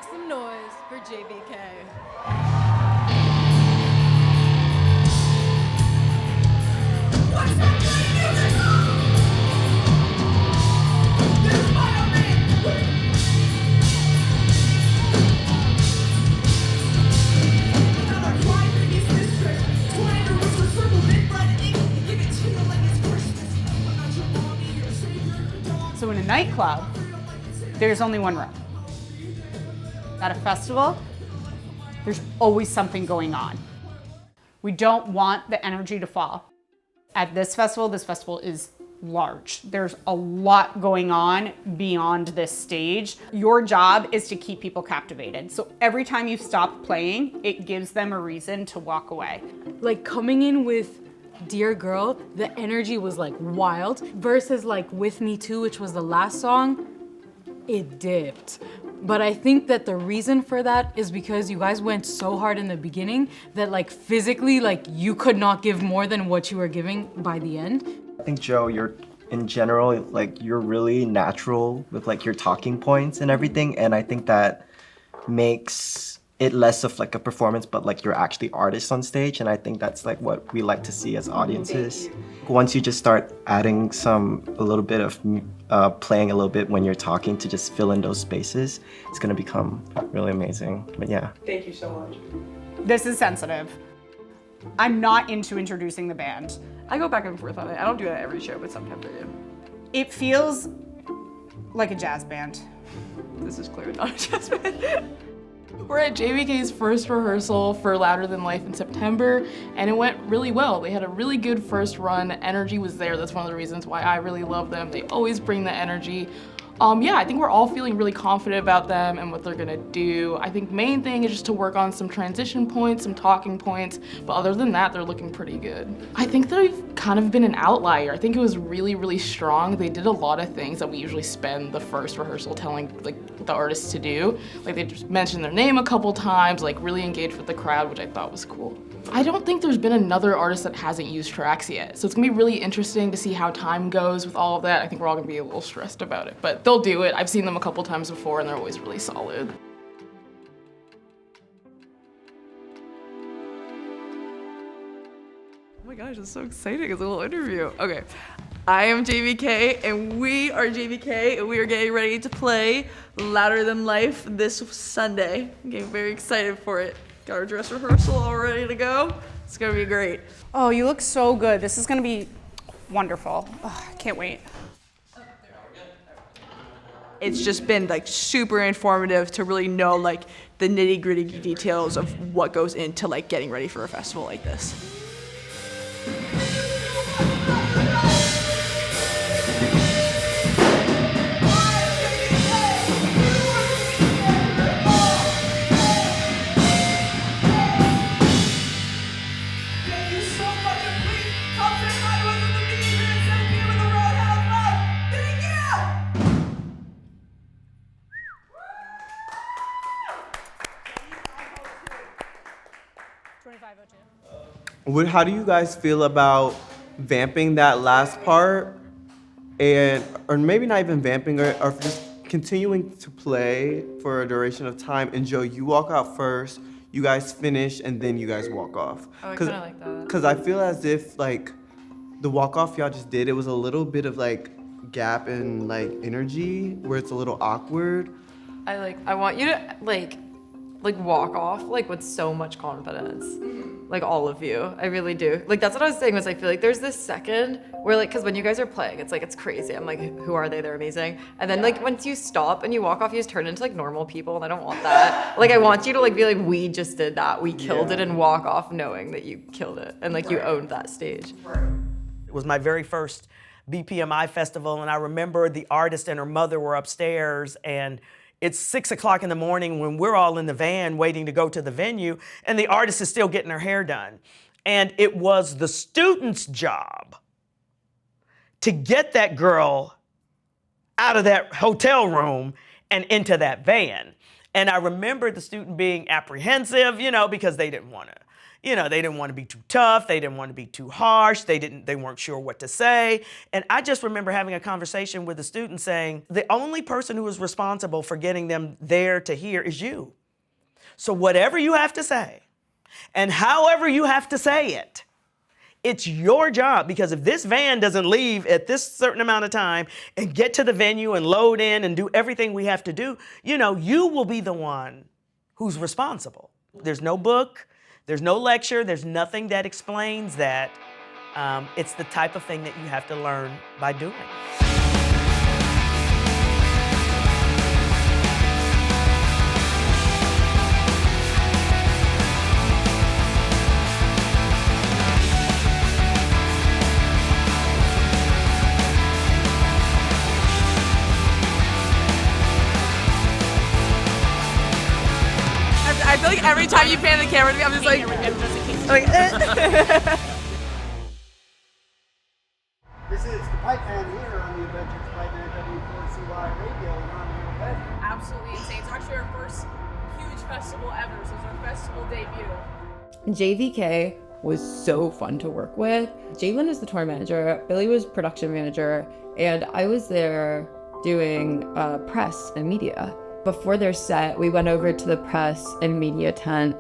Make some noise for JVK. So in a nightclub, there's only one room. At a festival, there's always something going on. We don't want the energy to fall. At this festival is large. There's a lot going on beyond this stage. Your job is to keep people captivated. So every time you stop playing, it gives them a reason to walk away. Like coming in with Dear Girl, the energy was like wild, versus like With Me Too, which was the last song, it dipped. But I think that the reason for that is because you guys went so hard in the beginning that like physically, like you could not give more than what you were giving by the end. I think, Joe, you're in general, like you're really natural with like your talking points and everything. And I think that makes it less of like a performance, but like you're actually artists on stage. And I think that's like what we like to see as audiences. Once you just start adding a little bit of playing a little bit when you're talking to just fill in those spaces, it's gonna become really amazing. But yeah. Thank you so much. This is sensitive. I'm not into introducing the band. I go back and forth on it. I don't do that every show, but sometimes I do. It feels like a jazz band. This is clearly not a jazz band. We're at JVK's first rehearsal for Louder Than Life in September, and it went really well. They had a really good first run. The energy was there. That's one of the reasons why I really love them. They always bring the energy. Yeah, I think we're all feeling really confident about them and what they're gonna do. I think main thing is just to work on some transition points, some talking points, but other than that, they're looking pretty good. I think they've kind of been an outlier. I think it was really, really strong. They did a lot of things that we usually spend the first rehearsal telling like the artists to do. Like they just mentioned their name a couple times, like really engaged with the crowd, which I thought was cool. I don't think there's been another artist that hasn't used tracks yet. So it's gonna be really interesting to see how time goes with all of that. I think we're all gonna be a little stressed about it, but they'll do it. I've seen them a couple times before and they're always really solid. Oh my gosh, it's so exciting, it's a little interview. Okay, I am JVK and we are JVK and we are getting ready to play Louder Than Life this Sunday. I'm getting very excited for it. Got our dress rehearsal all ready to go. It's gonna be great. Oh, you look so good. This is gonna be wonderful. Oh, I can't wait. It's just been like super informative to really know like the nitty-gritty details of what goes into like getting ready for a festival like this. How do you guys feel about vamping that last part, or maybe not even vamping, or just continuing to play for a duration of time? And Joe, you walk out first, you guys finish, and then you guys walk off. Oh, I kind of like that. Because I feel as if like the walk off y'all just did, it was a little bit of like gap in like energy where it's a little awkward. I want you to like walk off like with so much confidence. Like all of you, I really do. Like that's what I was saying was I feel like there's this second where like, cause when you guys are playing, it's like, it's crazy. I'm like, who are they? They're amazing. And then like once you stop and you walk off, you just turn into like normal people and I don't want that. Like I want you to like be like, we just did that. We killed it and walk off knowing that you killed it. And like you owned that stage. It was my very first BPMI festival and I remember the artist and her mother were upstairs and it's 6 o'clock in the morning when we're all in the van waiting to go to the venue and the artist is still getting her hair done. And it was the student's job to get that girl out of that hotel room and into that van. And I remember the student being apprehensive, you know, because they didn't want to, You know, they didn't want to be too tough. They didn't want to be too harsh. They weren't sure what to say. And I just remember having a conversation with a student saying, the only person who is responsible for getting them there to hear is you. So whatever you have to say, and however you have to say it, it's your job, because if this van doesn't leave at this certain amount of time and get to the venue and load in and do everything we have to do, you know, you will be the one who's responsible. There's no book, there's no lecture, there's nothing that explains that. It's the type of thing that you have to learn by doing. I feel like every time you pan the camera to me, I'm just like This is the Pipe Man here on the Adventures Pipe Man W4CY Radio, and I'm here with Beth. Absolutely insane. It's actually our first huge festival ever, so it's our festival debut. JVK was so fun to work with. Jalen is the tour manager, Billy was production manager, and I was there doing press and media. Before their set, we went over to the press and media tent,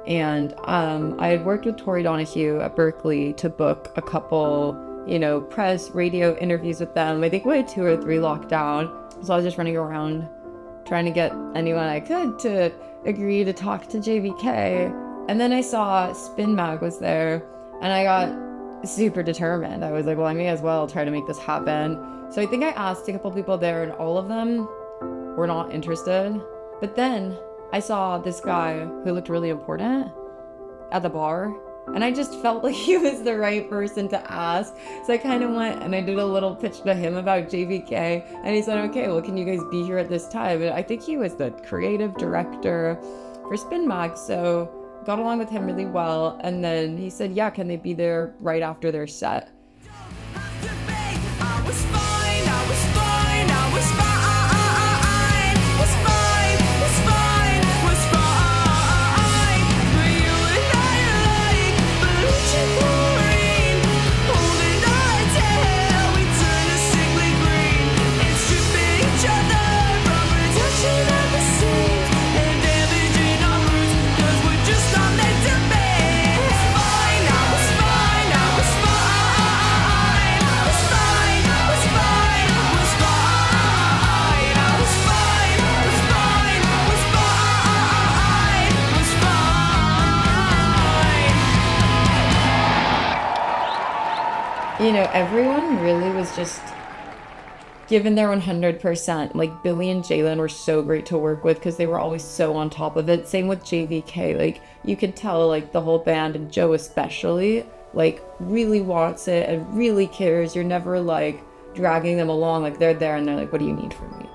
and I had worked with Tori Donahue at Berklee to book a couple, press, radio interviews with them. I think we had 2 or 3 locked down. So I was just running around trying to get anyone I could to agree to talk to JVK. And then I saw Spin Mag was there, and I got super determined. I was like, well, I may as well try to make this happen. So I think I asked a couple people there, and all of them were not interested. But then I saw this guy who looked really important at the bar, and I just felt like he was the right person to ask. So I kind of went and I did a little pitch to him about JVK, and he said, okay, well, can you guys be here at this time? And I think he was the creative director for Spin Mag, so got along with him really well. And then he said, yeah, can they be there right after their set? Everyone really was just given their 100%. Like, Billy and Jalen were so great to work with because they were always so on top of it. Same with JVK. Like, you could tell, like, the whole band, and Joe especially, like, really wants it and really cares. You're never, like, dragging them along. Like, they're there and they're like, what do you need from me?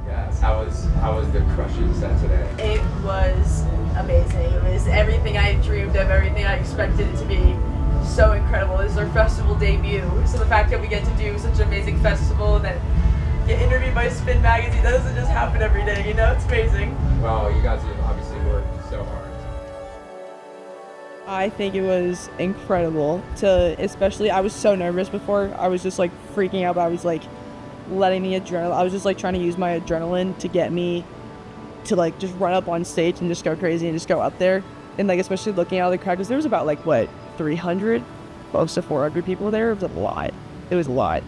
Yes. How was the Crushes set today? It was amazing. It was everything I dreamed of, everything I expected it to be. So incredible. This is our festival debut, so the fact that we get to do such an amazing festival and then get interviewed by Spin Magazine, that doesn't just happen every day, it's amazing. Well, you guys have obviously worked so hard. I think it was incredible especially, I was so nervous before. I was just like freaking out, but I was like letting the adrenaline, I was just like trying to use my adrenaline to get me to like just run up on stage and just go crazy and just go up there. And like, especially looking out of the crowd, because there was about 300, close to 400 people there. It was a lot.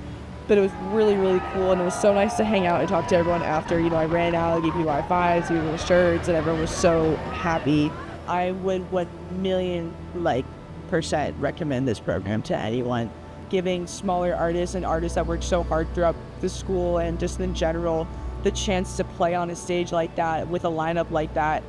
But it was really, really cool, and it was so nice to hang out and talk to everyone after. I ran out, gave people high fives, gave people shirts, and everyone was so happy. I would 1,000,000% recommend this program to anyone. Giving smaller artists and artists that work so hard throughout the school and just in general the chance to play on a stage like that with a lineup like that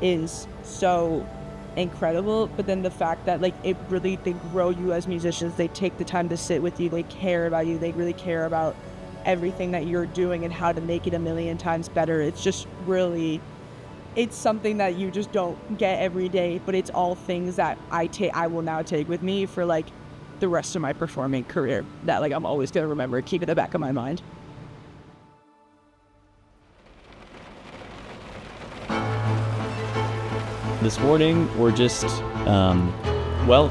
is so incredible. But then the fact that they grow you as musicians, they take the time to sit with you, they care about you, they really care about everything that you're doing and how to make it 1,000,000 times better. It's just really, it's something that you just don't get every day, but it's all things that I will now take with me for the rest of my performing career, that I'm always gonna remember, keep in the back of my mind. this morning or just, well,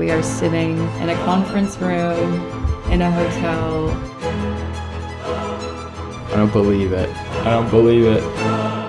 We are sitting in a conference room in a hotel. I don't believe it. I don't believe it.